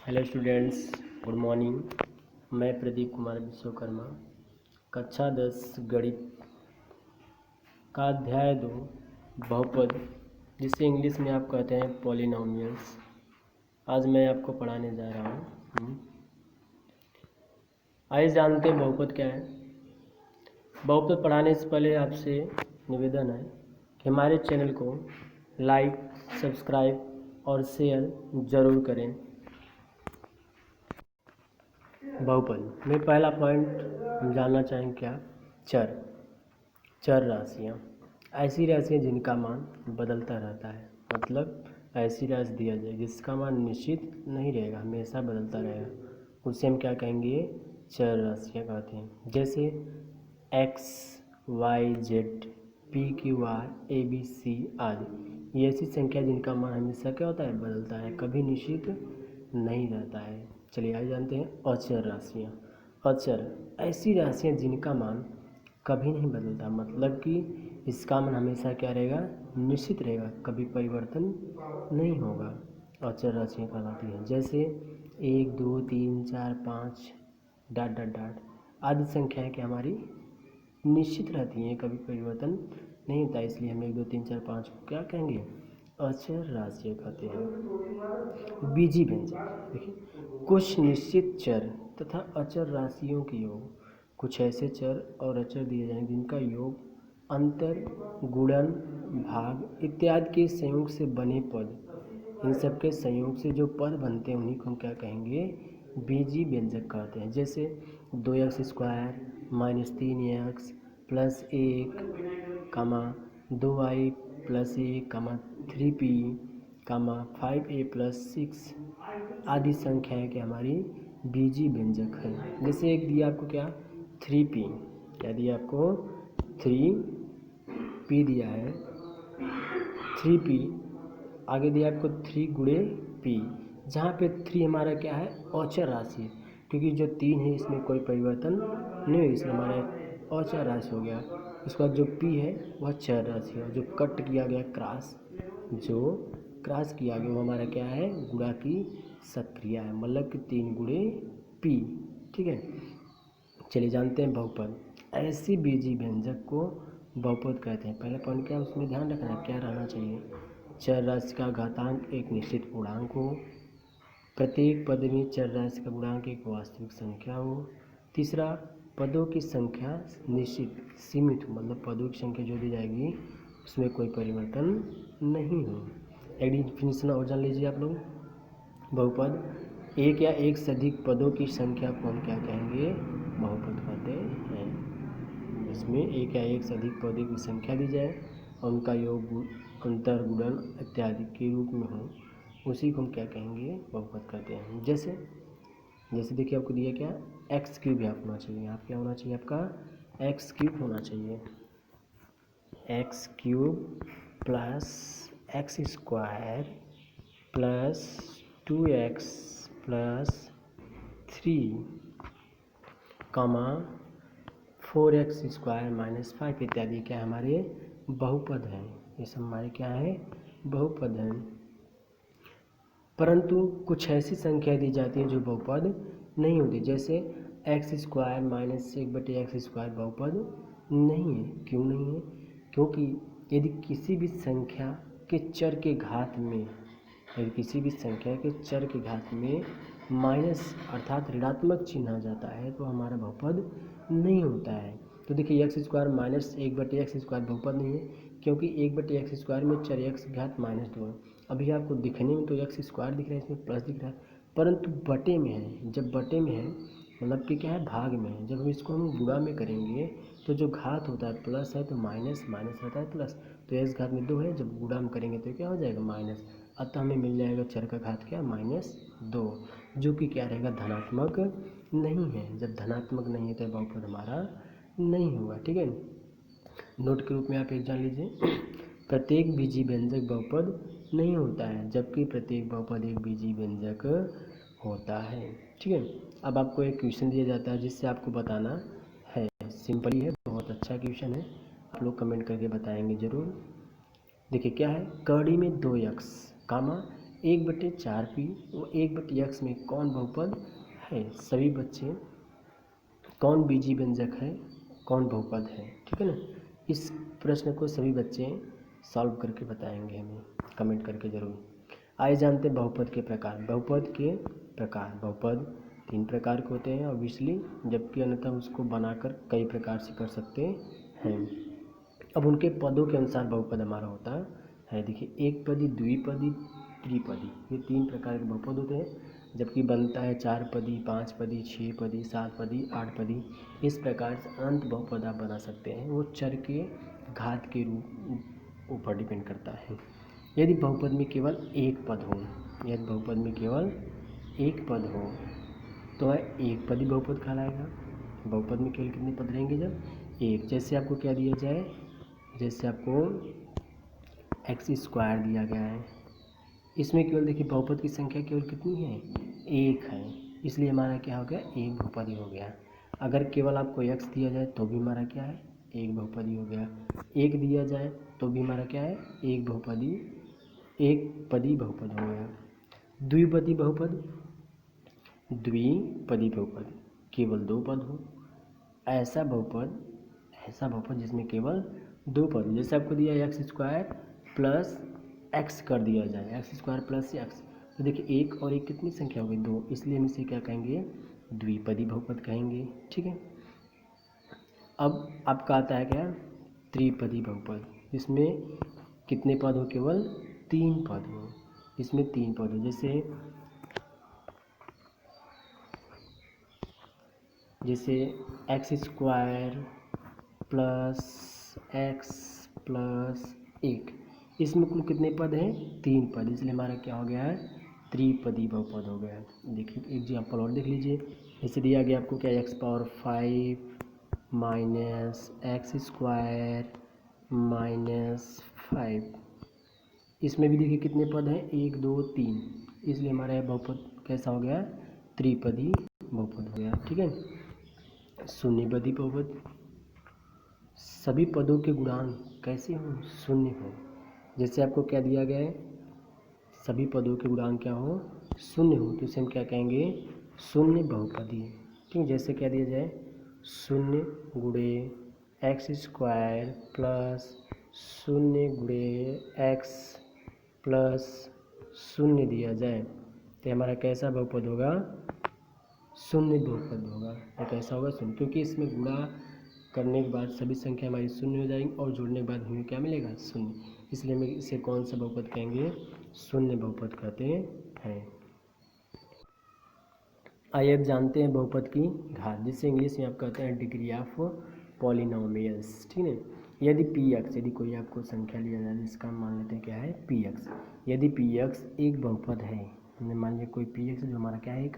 Hello students, good morning. मैं प्रदीप कुमार विश्वकर्मा, कक्षा 10 गणित का अध्याय 2 बहुपद, जिसे इंग्लिश में आप कहते हैं पॉलिनोमियल्स। आज मैं आपको पढ़ाने जा रहा हूँ। आइए जानते हैं बहुपद क्या है। बहुपद पढ़ाने से पहले आपसे निवेदन है कि हमारे चैनल को लाइक, सब्सक्राइब और शेयर ज़रूर करें। बहुपद में पहला पॉइंट हम जानना चाहेंगे क्या? चर राशियाँ, ऐसी राशियाँ जिनका मान बदलता रहता है। मतलब ऐसी राशि दिया जाए जिसका मान निश्चित नहीं रहेगा, हमेशा बदलता रहेगा, उसे हम क्या कहेंगे? चर राशियाँ कहते हैं। जैसे x, y, z, p, q, r, a, b, c आदि। ये ऐसी संख्या जिनका मान हमेशा क्या होता है? बदलता है, कभी निश्चित नहीं रहता है। चलिए आइए जानते हैं अचर राशियाँ। अचर ऐसी राशियाँ जिनका मान कभी नहीं बदलता, मतलब कि इसका मान हमेशा क्या रहेगा? निश्चित रहेगा, कभी परिवर्तन नहीं होगा। अचर राशियाँ कहलाती हैं। जैसे 1, 2, 3, 4, 5 डॉट डॉट डॉट आदि संख्याएँ क्या हमारी निश्चित रहती हैं, कभी परिवर्तन नहीं होता, इसलिए हम 1, 2, 3, 4, 5 को क्या कहेंगे? अचर राशियाँ कहते हैं। बीजी व्यंजक देखिए, कुछ निश्चित चर तथा अचर राशियों के योग, कुछ ऐसे चर और अचर दिए जाएंगे जिनका योग, अंतर, गुणन, भाग इत्यादि के संयोग से बने पद, इन सब के संयोग से जो पद बनते हैं उन्हीं को हम क्या कहेंगे? बीजी व्यंजक कहते हैं। जैसे 2x square minus 3x plus 1 कामा 2y प्लस 1 कामा 3p कामा 5a प्लस 6 आदि संख्याएँ क्या हमारी बीजी व्यंजक है। जैसे एक दिया आपको क्या? 3p, क्या दिया आपको? 3p दिया है, 3p आगे दिया आपको 3 गुणे p, जहाँ पे 3 हमारा क्या है? अचर राशि है, क्योंकि जो 3 है इसमें कोई परिवर्तन नहीं है, इसलिए हमारा अचर राशि हो गया। उसके बाद जो p है वह चर राशि है। जो कट किया गया क्रॉस, जो क्रॉस किया गया वो हमारा क्या है? गुणा की सक्रिया है, मतलब कि 3 गुणे p। ठीक है, चलिए जानते हैं बहुपद। ऐसी बीजी व्यंजक को बहुपद कहते हैं। पहले पॉइंट क्या है उसमें ध्यान रखना, क्या रहना चाहिए? चर राशि का घातांक एक निश्चित पूर्णांक हो, प्रत्येक पद में चर राशि का गुणांक एक वास्तविक संख्या हो। तीसरा, पदों की संख्या निश्चित सीमित हो, मतलब पदों की संख्या जो दी जाएगी उसमें कोई परिवर्तन नहीं हो। एक डिफिनेशन और जान लीजिए आप लोग। बहुपद एक या एक से अधिक पदों की संख्या को हम क्या कहेंगे? बहुपद कहते हैं। इसमें एक या एक से अधिक पदों की संख्या दी जाए और उनका योग, अंतर, गुणन इत्यादि के रूप में हो, उसी को हम क्या कहेंगे? बहुपद कहते हैं। जैसे देखिए आपको दिया क्या? एक्स क्यूब यहाँ होना चाहिए, यहाँ क्या होना चाहिए? आपका एक्स क्यूब होना चाहिए। X cube plus x square plus 2x plus 3 कामा 4x स्क्वायर माइनस 5 इत्यादि क्या हमारे बहुपद हैं। ये सब हमारे क्या है? बहुपद हैं। परंतु कुछ ऐसी संख्या दी जाती है जो बहुपद नहीं होती। जैसे x square minus 1/x square बहुपद नहीं है। क्यों नहीं है? क्योंकि यदि किसी भी संख्या के चर के घात में, यदि किसी भी संख्या के चर के घात में माइनस अर्थात ऋणात्मक चिन्ह आ जाता है तो हमारा बहुपद नहीं होता है। तो देखिए x square minus 1/x square बहुपद नहीं है, क्योंकि 1/x स्क्वायर में चर x घात -2 है। अभी आपको दिखने में तो एक्स स्क्वायर दिख रहा है, इसमें प्लस दिख रहा है, परंतु बटे में है। जब बटे में है मतलब कि क्या है? भाग में है। जब हम इसको हम गुणा में करेंगे तो जो घात होता है प्लस है तो माइनस माइनस रहता है प्लस, तो x घात में 2 है, जब गुणा में करेंगे तो क्या हो जाएगा? माइनस। अतः हमें मिल जाएगा चर का घात क्या? -2, जो कि क्या रहेगा? धनात्मक नहीं है। जब धनात्मक नहीं है तो बहुपद हमारा नहीं होगा। ठीक है, नोट के रूप में आप एक जान लीजिए। प्रत्येक बीजी व्यंजक बहुपद नहीं होता है, जबकि प्रत्येक बहुपद एक बीजी व्यंजक होता है। ठीक है, अब आपको एक क्वेश्चन दिया जाता है जिससे आपको बताना है। सिंपल ही है, बहुत अच्छा क्वेश्चन है, आप लोग कमेंट करके बताएंगे ज़रूर। देखिए क्या है? कड़ी में 2x कामा 1/4p वो 1/x में कौन बहुपद है, सभी बच्चे कौन बीजी व्यंजक है, कौन बहुपद है, ठीक है ना। इस प्रश्न को सभी बच्चे सॉल्व करके बताएंगे हमें, कमेंट करके ज़रूर। आइए जानते हैं बहुपद के प्रकार। बहुपद के प्रकार, बहुपद 3 प्रकार के होते हैं ऑब्वियसली, जबकि अन्यथा उसको बनाकर कई प्रकार से कर सकते हैं। अब उनके पदों के अनुसार बहुपद हमारा होता है। देखिए, एक पदी, द्विपदी, त्रिपदी, ये 3 प्रकार के बहुपद होते हैं, जबकि बनता है 4 पदी, 5 पदी, 6 पदी, 7 पदी, 8 पदी। इस प्रकार से अनंत बहुपद आप बना सकते हैं। वो चर के घात के रूप ऊपर डिपेंड करता है। यदि बहुपद में केवल एक पद हो, यदि बहुपद में केवल एक पद हो तो वह एक पदी बहुपद कहलाएगा। बहुपद में केवल कितने पद रहेंगे, जब एक। जैसे आपको क्या दिया जाए, जैसे आपको x² दिया गया है, इसमें केवल देखिए बहुपद की संख्या केवल कितनी है, एक है, इसलिए हमारा क्या हो गया, एक बहुपदी हो गया। अगर केवल आपको x दिया जाए तो भी हमारा क्या है, एक बहुपदी हो गया। एक दिया जाए तो भी हमारा क्या है, एक बहुपदी, एक पदी बहुपद हो गया। द्विपदी बहुपद, द्विपदी बहुपद केवल 2 पद हो, ऐसा बहुपद जिसमें केवल 2 पद, जैसे आपको दिया x² प्लस x कर दिया जाए, x² प्लस x, तो देखिए एक और एक कितनी संख्या हो गई, 2, इसलिए हम इसे क्या कहेंगे, द्विपदी बहुपद कहेंगे, ठीक है। अब आपका आता है क्या, त्रिपदी बहुपद, जिसमें कितने पद हो, केवल 3 पद हो, इसमें 3 पद हो। जैसे x² प्लस x प्लस 1, इसमें कुल कितने पद हैं, 3 पद, इसलिए हमारा क्या हो गया है, त्रिपदी बहुपद हो गया है। देखिए एग्जाम्पल और देख लीजिए, जैसे दिया गया आपको क्या, x⁴ माइनस x² माइनस 5, इसमें भी देखिए कितने पद हैं, 1 2 3, इसलिए हमारा यह बहुपद कैसा हो गया, त्रिपदी बहुपद हो गया, ठीक है। शून्यपदी बहुपद, सभी पदों के गुणांक कैसे हो, शून्य हो। जैसे आपको क्या दिया गया है, सभी पदों के गुणांक क्या हो, शून्य हो, तो इसे हम क्या कहेंगे, शून्य बहुपदी, ठीक है। जैसे क्या दिया जाए, 0 गुणे x² प्लस 0 गुणे x प्लस 0 दिया जाए तो हमारा कैसा बहुपद होगा, शून्य बहुपद होगा। या कैसा होगा, शून्य, क्योंकि इसमें गुणा करने के बाद सभी संख्या हमारी शून्य हो जाएंगी और जोड़ने के बाद हमें क्या मिलेगा, शून्य, इसलिए हम इसे कौन सा बहुपद कहेंगे, शून्य बहुपद कहते हैं। आइए अब जानते हैं बहुपद की घात, जिसे इंग्लिश में आप कहते हैं डिग्री ऑफ पॉलिनोमियल्स, ठीक है। यदि px, यदि कोई आपको संख्या लिया जाए जिसका हम मान लेते हैं क्या है, px, यदि px एक बहुपद है, हमने मान लिया कोई px जो हमारा क्या है, एक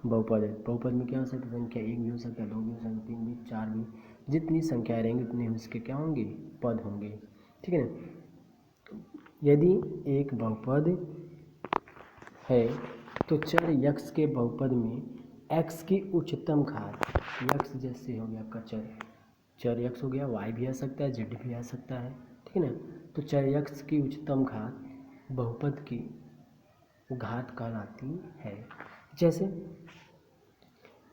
बहुपद है। बहुपद में क्या हो सकता है, संख्या 1 भी हो सकता है, 2 भी हो सकता है, 3 भी, 4 भी, जितनी संख्याएँ रहेंगी उतने उसके क्या होंगे, पद होंगे, ठीक है ना। यदि एक बहुपद है तो चर यक्ष के बहुपद में x की उच्चतम घात, यक्ष जैसे हो गया आपका चर यक्ष हो गया, y भी आ सकता है, z भी आ सकता है, ठीक है ना। तो चर यक्ष की उच्चतम घात बहुपद की घात कहलाती है।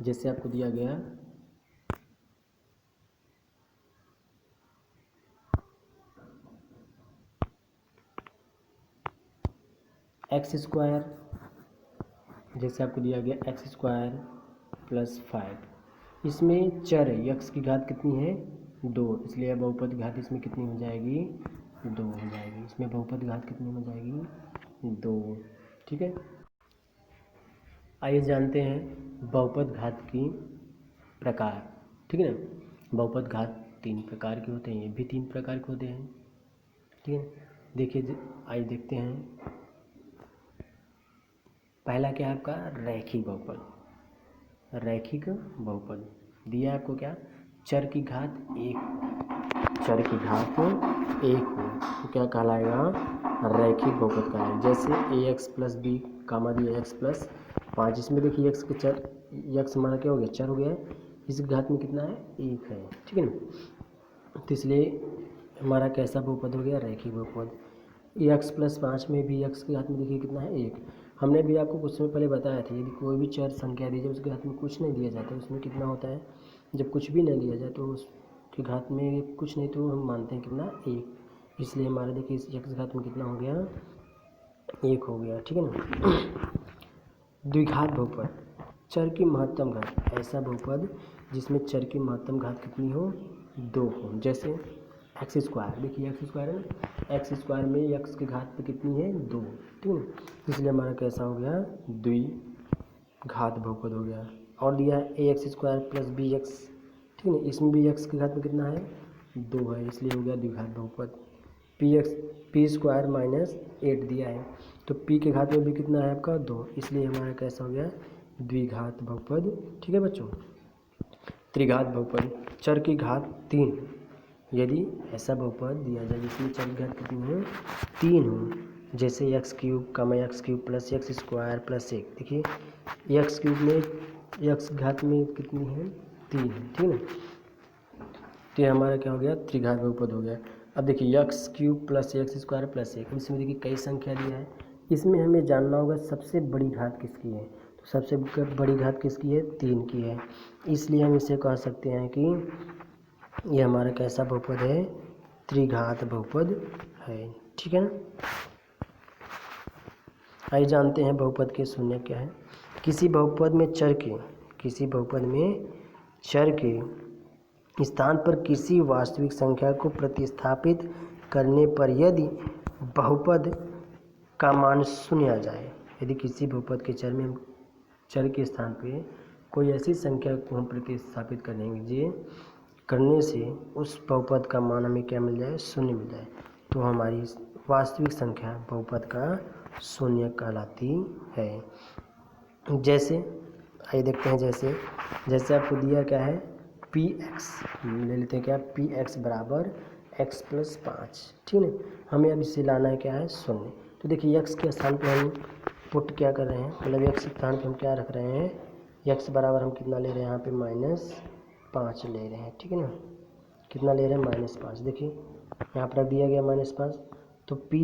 जैसे आपको दिया गया x², जैसे आपको दिया गया x² प्लस 5, इसमें चर यक्ष की घात कितनी है, 2, इसलिए बहुपद घात इसमें कितनी हो जाएगी, 2 हो जाएगी। इसमें बहुपद घात कितनी हो जाएगी, 2, ठीक है। आइए जानते हैं बहुपद घात की प्रकार, ठीक है ना। बहुपद घात 3 प्रकार के होते हैं, ये भी 3 प्रकार के होते हैं, ठीक है। देखिए आइए देखते हैं, पहला क्या है आपका, रैखिक बहुपद। रैखिक बहुपद दिया है आपको क्या, चर की घात 1 हो तो क्या कहलाएगा, रैखिक बहुपद कहलाएगा। जैसे ax प्लस बी कामा दिया x प्लस 5, इसमें देखिए x के चर, यक्ष हमारा क्या हो गया, चर हो गया है, इस घात में कितना है, 1 है, ठीक है ना। तो इसलिए हमारा कैसा बहुपद हो गया, रैखिक बहुपद। एक्स प्लस 5 में भी एक्स के घात में देखिए कितना है 1। हमने भी आपको कुछ समय पहले बताया था, यदि कोई भी चर संख्या दी जाए उसके घात में कुछ नहीं दिया जाता, उसमें कितना होता है, जब कुछ भी नहीं दिया जाए तो उसके घात में कुछ नहीं तो हम मानते हैं कितना 1। इसलिए हमारे देखिए इस एक्स घात में कितना हो गया 1 हो गया, ठीक है ना। द्विघात बहुपद, चर की महत्तम घात, ऐसा बहुपद जिसमें चर की महत्तम घात कितनी हो 2 हो। जैसे एक्स स्क्वायर, देखिए एक्स स्क्वायर है ना, एक्स स्क्वायर में एक्स की घात पे कितनी है 2, ठीक है। इसलिए हमारा कैसा हो गया द्विघात बहुपद हो गया। और दिया है A X square plus B X, ठीक है ना, इसमें भी एक्स की घात में कितना है 2 है, इसलिए हो गया द्विघात बहुपद। पी स्क्वायर माइनस 8 दिया है, तो पी के घात में भी कितना है आपका 2, इसलिए हमारा कैसा हो गया द्विघात बहुपद, ठीक है बच्चों। त्रिघात बहुपद, चर की घात 3, यदि ऐसा बहुपद दिया जाए जिसमें चर की घात कितनी है 3 हो, जैसे एक्स क्यूब कमा x cube plus x square plus 1, देखिए एक्स क्यूब में एक्स घात में कितनी है 3 है, ठीक है। तो ये हमारा क्या हो गया त्रिघात बहुपद हो गया। अब देखिए x cube plus x square plus 1, इसमें देखिए कई संख्या दिया है, इसमें हमें जानना होगा सबसे बड़ी घात किसकी है, तो सबसे बड़ी घात किसकी है 3 की है, इसलिए हम इसे कह सकते हैं कि ये हमारा कैसा बहुपद है त्रिघात बहुपद है, ठीक है ना। आइए जानते हैं बहुपद के शून्य क्या है। किसी बहुपद में चर के स्थान पर किसी वास्तविक संख्या को प्रतिस्थापित करने पर यदि बहुपद का मान शून्य आ जाए, यदि किसी बहुपद के चर के स्थान पे कोई ऐसी संख्या को हम प्रतिस्थापित करने से उस बहुपद का मान हमें क्या मिल जाए शून्य मिल जाए, तो हमारी वास्तविक संख्या बहुपद का शून्य कहलाती है। जैसे आइए देखते हैं, जैसे आपको दिया क्या है पी एक्स, ले लेते हैं क्या पी एक्स बराबर एक्स प्लस 5, ठीक है। हमें अब इसे लाना है क्या है शून्य, तो देखिए एक्स के स्थान पे हम पुट क्या कर रहे हैं, मतलब एक्स के स्थान पे हम क्या रख रहे हैं, एक्स बराबर हम कितना ले रहे हैं यहाँ पे -5 ले रहे हैं, ठीक है ना। कितना ले रहे हैं -5, देखिए यहाँ पर रख दिया गया -5, तो p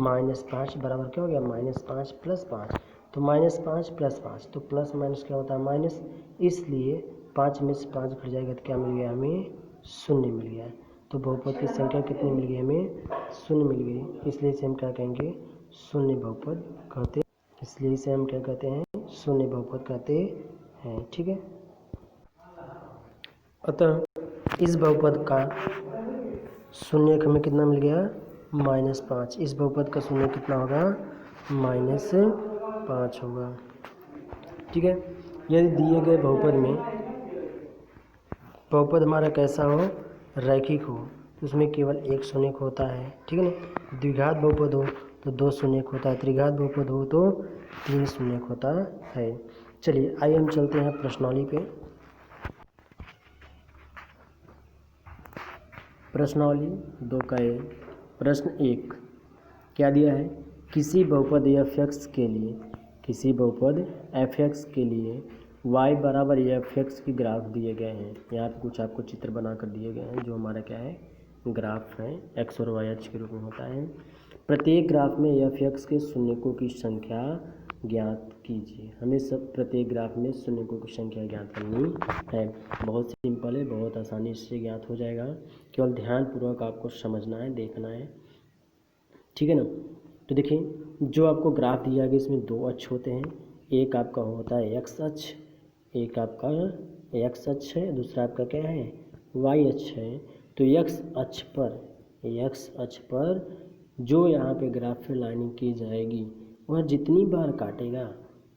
-5 बराबर क्या हो गया -5 प्लस 5, तो -5 प्लस 5, तो प्लस माइनस क्या होता है माइनस, इसलिए 5 में से 5 घट जाएगा तो क्या मिल गया हमें शून्य मिल गया। तो बहुपद की संख्या कितनी मिल गई हमें शून्य मिल गई, इसलिए इसे हम क्या कहेंगे शून्य बहुपद कहते, इसलिए इसे हम क्या कहते हैं शून्य बहुपद कहते हैं, ठीक है। अतः इस बहुपद का शून्य हमें कितना मिल गया -5, इस बहुपद का शून्य कितना होगा -5 होगा, ठीक है। यदि दिए गए बहुपद हमारा कैसा हो रैखिक हो, तो उसमें केवल एक शून्य होता है, ठीक है ना। द्विघात बहुपद हो तो 2 शून्य होता है, त्रिघात बहुपद हो तो 3 शून्य होता है। चलिए आइए हम चलते हैं प्रश्नावली पे। प्रश्नावली 2 का प्रश्न 1 क्या दिया है, किसी बहुपद एफ एक्स के लिए y बराबर एफ एक्स की ग्राफ दिए गए हैं। यहाँ पे कुछ आपको चित्र बना कर दिए गए हैं जो हमारा क्या है ग्राफ है, एक्स और वाई अक्ष के रूप में होता है। प्रत्येक ग्राफ में एफ एक्स के शून्यकों की संख्या ज्ञात कीजिए। हमें सब प्रत्येक ग्राफ में शून्यकों की संख्या ज्ञात करनी है। बहुत सिंपल है, बहुत आसानी से ज्ञात हो जाएगा, केवल ध्यानपूर्वक आपको समझना है, देखना है, ठीक है ना। तो देखिए जो आपको ग्राफ दिया गया इसमें 2 अक्ष होते हैं, एक आपका होता है एक्स अक्ष, एक आपका एक्स अक्ष है, दूसरा आपका क्या है वाई अक्ष है। तो एक्स अक्ष पर जो यहाँ पे ग्राफ पे लाइनिंग की जाएगी वह जितनी बार काटेगा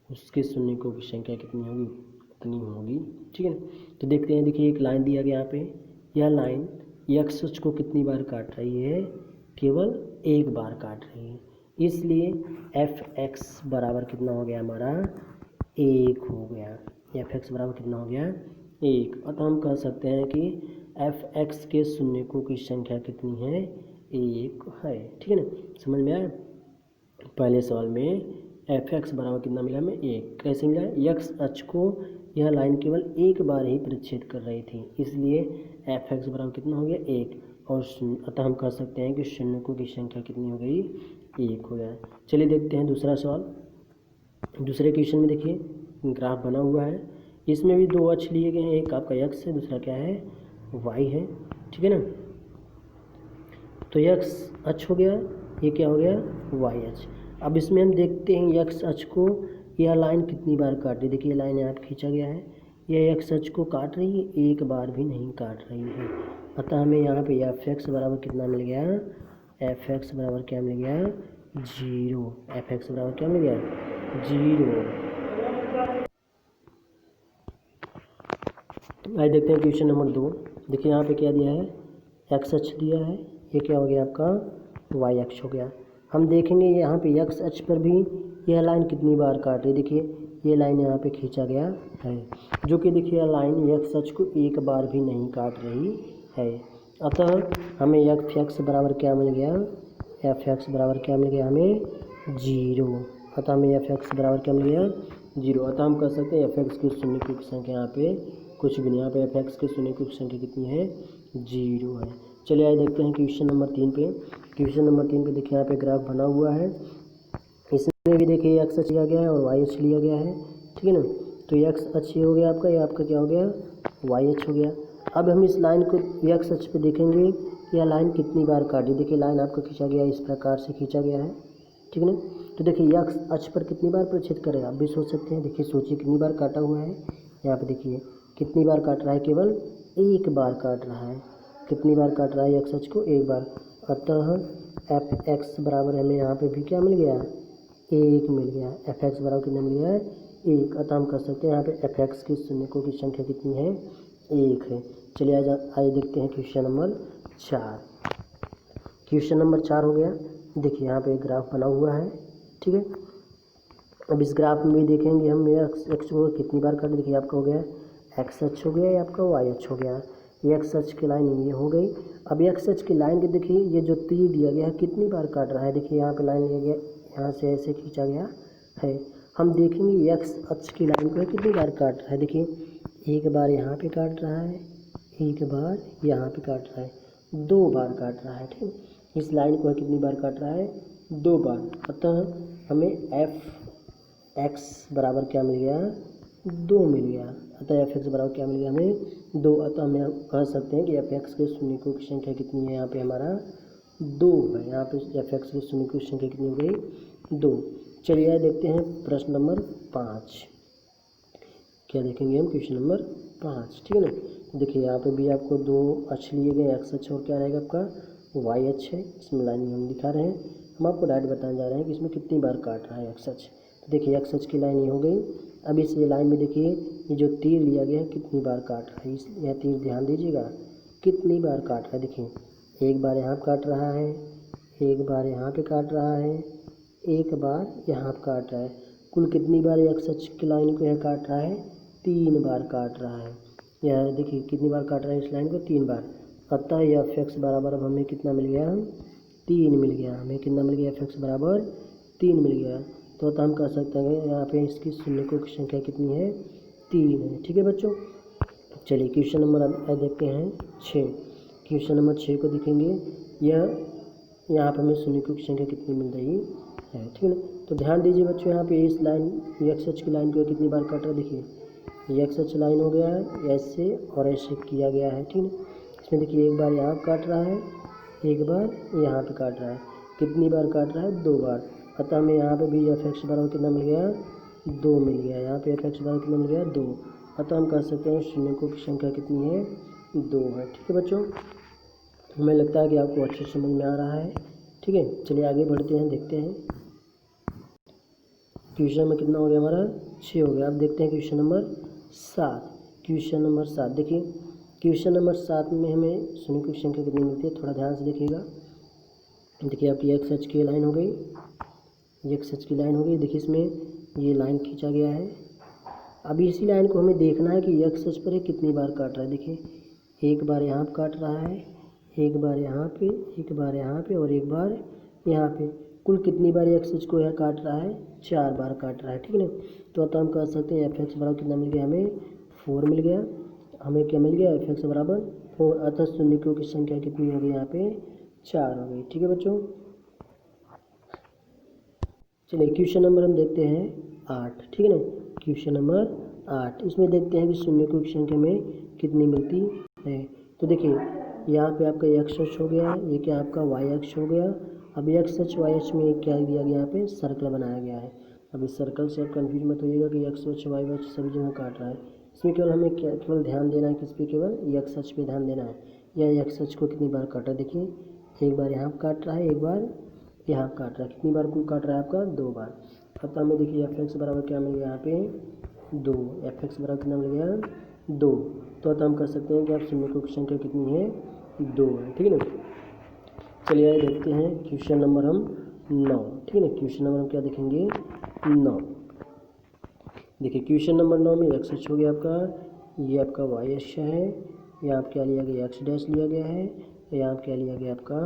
उसके शून्यकों की संख्या कितनी होगी उतनी होगी, ठीक है ना। तो देखते हैं, देखिए एक लाइन दिया गया यहाँ पे, यह लाइन एक्स अक्ष को कितनी बार काट रही है, केवल एक बार काट रही है, इसलिए एफ एक्स बराबर कितना हो गया हमारा 1 हो गया। एफ एक्स बराबर कितना हो गया 1। अतः हम कह सकते हैं कि एफ एक्स के शून्यकों की संख्या कितनी है 1 है, ठीक है ना। समझ में आया। पहले सवाल में एफ एक्स बराबर कितना मिला हमें 1, कैसे मिला, एक्स अक्ष को यह लाइन केवल एक बार ही परिच्छेद कर रही थी, इसलिए एफ एक्स बराबर कितना हो गया 1, और अतः हम कह सकते हैं कि शून्यकों की संख्या कितनी हो गई 1 हो गया। चलिए देखते हैं दूसरा सवाल। दूसरे क्वेश्चन में देखिए ग्राफ बना हुआ है, इसमें भी 2 अक्ष लिए गए हैं, एक आपका x है, दूसरा क्या है y है, ठीक है ना। तो x अक्ष हो गया, ये क्या हो गया y अक्ष। अब इसमें हम देखते हैं x अक्ष को यह लाइन कितनी बार काट रही है। देखिए लाइन यहाँ पे खींचा गया है, यह x अक्ष को काट रही है, एक बार भी नहीं काट रही है। अतः हमें यहाँ पे f(x) बराबर कितना मिल गया, f(x) बराबर क्या मिल गया 0। f(x) बराबर क्या मिल गया 0। आइए देखते हैं क्वेश्चन नंबर 2। देखिए यहाँ पे क्या दिया है, x अक्ष दिया है, ये क्या हो गया आपका y अक्ष हो गया। हम देखेंगे यहाँ पे x अक्ष पर भी यह लाइन कितनी बार काट रही है। देखिए ये लाइन यहाँ पे खींचा गया है, जो कि देखिए लाइन x अक्ष को एक बार भी नहीं काट रही है। अतः हमें f(x) बराबर क्या मिल गया, f(x) बराबर क्या मिल गया हमें 0। अतः हमें f(x) बराबर क्या मिल गया 0। अतः हम कह सकते हैं f(x) की शून्य की संख्या यहाँ पे कुछ भी नहीं, यहाँ पे f(x) के शून्य की संख्या कितनी है 0 है। चलिए आइए देखते हैं क्वेश्चन नंबर 3 पे। क्वेश्चन नंबर 3 पे देखिए यहाँ पे ग्राफ बना हुआ है, इसमें भी देखिए x अक्ष लिया गया है और y अक्ष लिया गया है, ठीक है ना। तो x अक्ष ये हो गया आपका, ये आपका क्या हो गया y अक्ष हो गया। अब हम इस लाइन को x अक्ष पे देखेंगे यह लाइन कितनी बार काटी। देखिए लाइन आपका खींचा गया है, इस प्रकार से खींचा गया है, ठीक है ना। तो देखिए x अक्ष पर कितनी बार प्रक्षेद करेगा, आप भी सोच सकते हैं। देखिए सोचिए कितनी बार काटा हुआ है, यहाँ पे देखिए कितनी बार काट रहा है, केवल एक बार काट रहा है। कितनी बार काट रहा है x अक्ष को, एक बार। अतः f(x) बराबर हमें यहाँ पे भी क्या मिल गया 1 मिल गया। f(x) बराबर कितना मिल गया 1। अतः हम कह सकते हैं यहाँ पे f(x) के शून्यकों की संख्या कितनी है 1 है। चलिए आइए देखते हैं क्वेश्चन नंबर 4। क्वेश्चन नंबर 4 हो गया। देखिए यहाँ पे एक ग्राफ बना हुआ है, ठीक है। अब इस ग्राफ में भी देखेंगे हम x को कितनी बार काटे। देखिए आपका हो गया x अक्ष हो गया, या आपका y अक्ष हो गया। x अक्ष की लाइन ये हो गई। अब x अक्ष की लाइन के देखिए ये जो तीर दिया गया है कितनी बार काट रहा है। देखिए यहाँ पे लाइन लिया गया, यहाँ से ऐसे खींचा गया है। हम देखेंगे x अक्ष की लाइन को कितनी बार काट रहा है। देखिए एक बार यहाँ पे काट रहा है, एक बार यहाँ पे काट रहा है, 2 बार काट रहा है, ठीक। इस लाइन को कितनी बार काट रहा है 2 बार। अतः हमें f(x) बराबर क्या मिल गया 2 मिल गया। अतः f(x) बराबर क्या मिल गया हमें 2। अतः हम कह सकते हैं कि f(x) के शून्यकों की संख्या कितनी है, यहाँ पे हमारा 2 है। यहाँ पे f(x) के शून्यकों की संख्या कितनी हो गई 2। चलिए देखते हैं प्रश्न नंबर 5। क्या देखेंगे हम क्वेश्चन नंबर 5, ठीक है ना। देखिए यहाँ पे भी आपको 2 अक्ष लिए गए, x अक्ष और क्या रहेगा आपका y अक्ष है। इसमें लाइन हम दिखा रहे हैं, हम आपको डायरेक्ट बताने जा रहे हैं कि इसमें कितनी बार काट रहा है x अक्ष। तो देखिए x अक्ष की लाइन ये हो गई। अब इस लाइन में देखिए ये जो तीर लिया गया है कितनी बार काट रहा है, यह तीर ध्यान दीजिएगा कितनी बार काट रहा है। देखिए एक बार यहाँ पर काट रहा है, एक बार यहाँ पे काट रहा है, एक बार यहाँ पर काट रहा है। कुल कितनी बार x अक्ष की लाइन को यह काट रहा है 3 बार काट रहा है। यह देखिए कितनी बार काट रहा है इस लाइन को 3 बार। अतः यह f(x) बराबर अब हमें कितना मिल गया 3 मिल गया। हमें कितना मिल गया f(x) बराबर 3 मिल गया। तो हम कह सकते हैं यहाँ पे इसकी शून्यकों की संख्या कितनी है 3 है, ठीक है बच्चों। चलिए क्वेश्चन नंबर देखते हैं 6। क्वेश्चन नंबर 6 को देखेंगे, यहाँ पर हमें शून्यकों की संख्या कितनी मिल रही है, ठीक है ना। तो ध्यान दीजिए बच्चों, यहाँ पे इस लाइन x अक्ष की लाइन को कितनी बार काट रहा है। देखिए x अक्ष लाइन हो गया है, ऐसे और ऐसे किया गया है, ठीक है। इसमें देखिए एक बार यहाँ काट रहा है, एक बार यहाँ पे काट रहा है। कितनी बार काट रहा है 2 बार। अतः हमें यहाँ पे भी f(x) बराबर कितना मिल गया 2 मिल गया। यहाँ पे f(x) बराबर कितना मिल गया 2। अतः हम कह सकते हैं शून्यकों की संख्या कितनी है 2 है, ठीक है बच्चों। हमें लगता है कि आपको अच्छे समझ में आ रहा है, ठीक है। चलिए आगे बढ़ते हैं, देखते हैं क्वेश्चन में कितना हो गया हमारा 6 हो गया। अब देखते हैं क्वेश्चन नंबर 7। क्वेश्चन नंबर 7 देखिए, क्वेश्चन नंबर 7 में हमें शून्यकों की संख्या कितनी मिलती है, थोड़ा ध्यान से देखिएगा। देखिए आपकी x अक्ष की लाइन हो गई, x अक्ष की लाइन हो गई। देखिए इसमें ये लाइन खींचा गया है। अब इसी लाइन को हमें देखना है कि x अक्ष पर ये कितनी बार काट रहा है। देखिए एक बार यहाँ पर काट रहा है, एक बार यहाँ पे, एक बार यहाँ पे और एक बार यहाँ पे। कुल कितनी बार x अक्ष को यह काट रहा है 4 बार काट रहा है, ठीक है ना। तो अतः हम कह सकते हैं f(x) बराबर कितना मिल गया हमें 4 मिल गया। हमें क्या मिल गया f(x) बराबर 4। अतः शून्यकों की संख्या कितनी हो गई यहाँ पे 4 हो गई, ठीक है बच्चों। चलिए क्वेश्चन नंबर हम देखते हैं 8, ठीक है ना। क्वेश्चन नंबर 8, इसमें देखते हैं कि शून्य की संख्या में कितनी मिलती है। तो देखिए यहाँ पे आपका x अक्ष हो गया, ये क्या आपका y अक्ष हो गया। अब x अक्ष y अक्ष में क्या दिया गया, यहाँ पे सर्कल बनाया गया है। अब इस सर्कल से आप कन्फ्यूज मत होइएगा कि x अक्ष y अक्ष सभी जगह काट रहा है। इसमें केवल हमें केवल ध्यान देना है किस पे, केवल x अक्ष पे ध्यान देना है। यह x अक्ष को कितनी बार काटा, देखिए एक बार यहाँ काट रहा है, एक बार यहाँ काट रहा है। कितनी बार को काट रहा है आपका, 2 बार। अब तो हमें देखिए एफ एक्स बराबर क्या मिल गया यहाँ पे 2, एफ एक्स बराबर कितना मिल गया 2। तो हम कर सकते हैं कि आप शून्य की संख्या कितनी है 2 है, ठीक है ना। चलिए आइए देखते हैं क्वेश्चन नंबर हम 9, ठीक है ना। क्वेश्चन नंबर हम क्या देखेंगे 9। देखिए क्वेश्चन नंबर 9 में एक्स अक्ष हो गया आपका, ये आपका वाई अक्ष है, यहाँ आप क्या लिया गया एक्स डैश लिया गया है, यहाँ आप क्या लिया गया आपका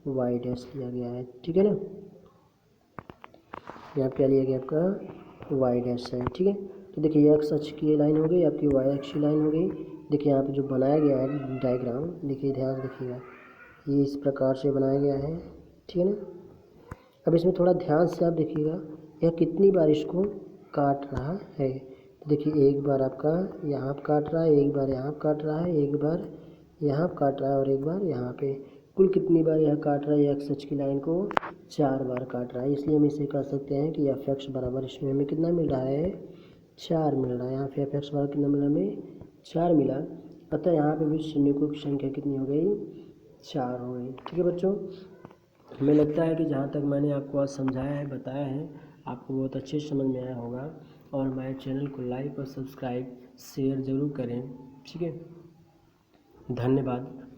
वाई डैश लिया गया है, ठीक है ना। यहाँ क्या लिया गया आपका वाई डैश है, ठीक है। तो देखिए एक्स अक्ष की लाइन हो गई, आपकी वाई अक्ष की लाइन हो गई। देखिए यहाँ पे जो बनाया गया है डायग्राम, देखिए ध्यान से देखिएगा, ये इस प्रकार से बनाया गया है, ठीक है ना। अब इसमें थोड़ा ध्यान से आप देखिएगा यह कितनी बार इसको काट रहा है। तो देखिए एक बार आपका यहाँ पे काट रहा है, एक बार यहाँ पे काट रहा है, एक बार यहाँ पे काट रहा है और एक बार यहाँ पे। कुल कितनी बार यह काट रहा है एक्स अक्ष की लाइन को, 4 बार काट रहा है। इसलिए हम इसे कह सकते हैं कि एफ एक्स बराबर इसमें हमें कितना मिल रहा है 4 मिल रहा है। यहाँ पे एफ एक्स बराबर कितना मिला हमें 4 मिला। अतः यहाँ पे भी शून्यों की संख्या कितनी हो गई 4 हो गई, ठीक है बच्चों। हमें लगता है कि जहाँ तक मैंने आपको आज समझाया है बताया है आपको बहुत अच्छे से समझ में आया होगा। और हमारे चैनल को लाइक और सब्सक्राइब शेयर ज़रूर करें, ठीक है। धन्यवाद।